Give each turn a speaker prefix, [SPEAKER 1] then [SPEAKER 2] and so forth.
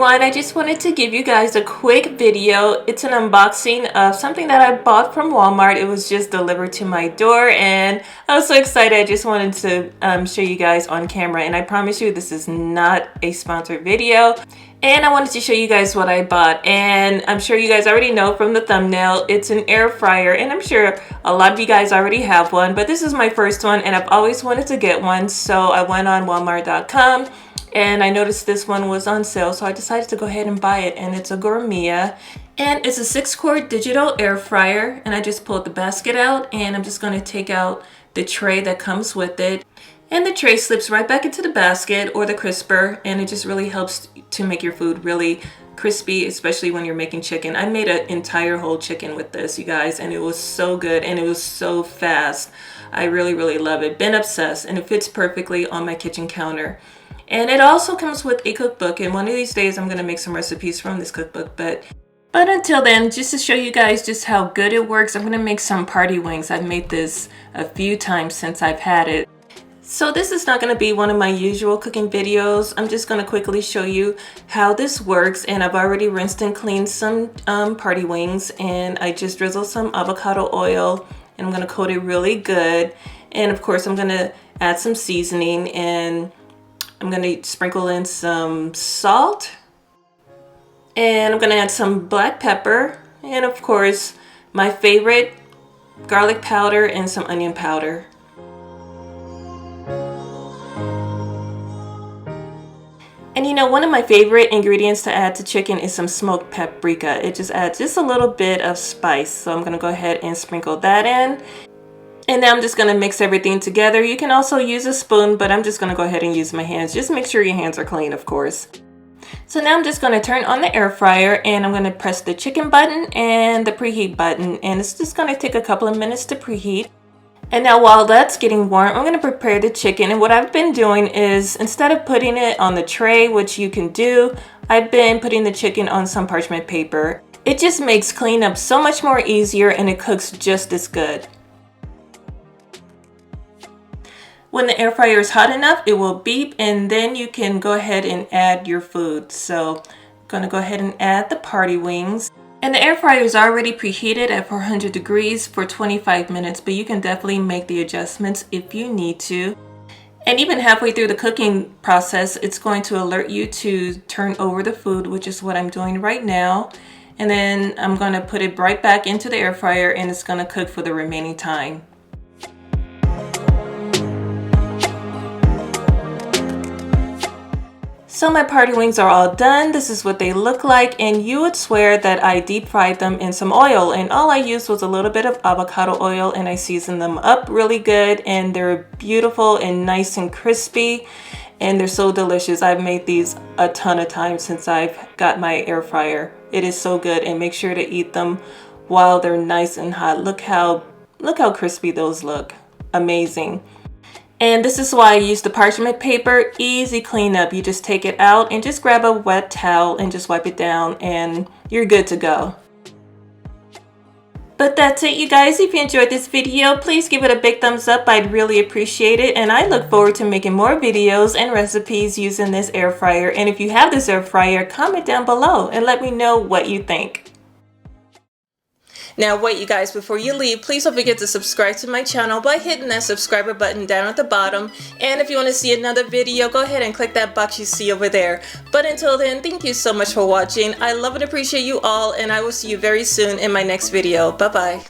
[SPEAKER 1] everyone, I just wanted to give you guys a quick video. It's an unboxing of something that I bought from Walmart. It was just delivered to my door and I was so excited. I just wanted to show you guys on camera, and I promise you this is not a sponsored video. And I wanted to show you guys what I bought, and I'm sure you guys already know from the thumbnail, it's an air fryer, and I'm sure a lot of you guys already have one, but this is my first one and I've always wanted to get one. So I went on Walmart.com and I noticed this one was on sale, so I decided to go ahead and buy it. And it's a Gourmia, and it's a 6-quart digital air fryer. And I just pulled the basket out, and I'm just going to take out the tray that comes with it. And the tray slips right back into the basket or the crisper, and it just really helps to make your food really crispy, especially when you're making chicken. I made an entire whole chicken with this, you guys, and it was so good and it was so fast. I really love it. Been obsessed, and it fits perfectly on my kitchen counter. And it also comes with a cookbook, and one of these days I'm going to make some recipes from this cookbook. But until then, just to show you guys just how good it works, I'm going to make some party wings. I've made this a few times since I've had it. So this is not going to be one of my usual cooking videos. I'm just going to quickly show you how this works. And I've already rinsed and cleaned some party wings, and I just drizzled some avocado oil, and I'm going to coat it really good. And of course I'm going to add some seasoning, and I'm going to sprinkle in some salt, and I'm going to add some black pepper, and of course my favorite, garlic powder and some onion powder. And you know, one of my favorite ingredients to add to chicken is some smoked paprika. It just adds just a little bit of spice. So I'm going to go ahead and sprinkle that in. And now I'm just going to mix everything together. You can also use a spoon, but I'm just going to go ahead and use my hands. Just make sure your hands are clean, of course. So now I'm just going to turn on the air fryer, and I'm going to press the chicken button and the preheat button. And it's just going to take a couple of minutes to preheat. And now while that's getting warm, I'm going to prepare the chicken. And what I've been doing is, instead of putting it on the tray, which you can do, I've been putting the chicken on some parchment paper. It just makes cleanup so much more easier, and it cooks just as good. When the air fryer is hot enough, it will beep, and then you can go ahead and add your food. So I'm going to go ahead and add the party wings. And the air fryer is already preheated at 400 degrees for 25 minutes, but you can definitely make the adjustments if you need to. And even halfway through the cooking process, it's going to alert you to turn over the food, which is what I'm doing right now. And then I'm going to put it right back into the air fryer, and it's going to cook for the remaining time. So my party wings are all done. This is what they look like, and you would swear that I deep fried them in some oil, and all I used was a little bit of avocado oil, and I seasoned them up really good, and they're beautiful and nice and crispy, and they're so delicious. I've made these a ton of times since I've got my air fryer. It is so good, and make sure to eat them while they're nice and hot. Look how crispy those look. Amazing. And this is why I use the parchment paper. Easy cleanup. You just take it out and just grab a wet towel and just wipe it down, and you're good to go. But that's it, you guys. If you enjoyed this video, please give it a big thumbs up. I'd really appreciate it. And I look forward to making more videos and recipes using this air fryer. And if you have this air fryer, comment down below and let me know what you think. Now wait, you guys, before you leave, please don't forget to subscribe to my channel by hitting that subscriber button down at the bottom. And if you want to see another video, go ahead and click that box you see over there. But until then, thank you so much for watching. I love and appreciate you all, and I will see you very soon in my next video. Bye bye.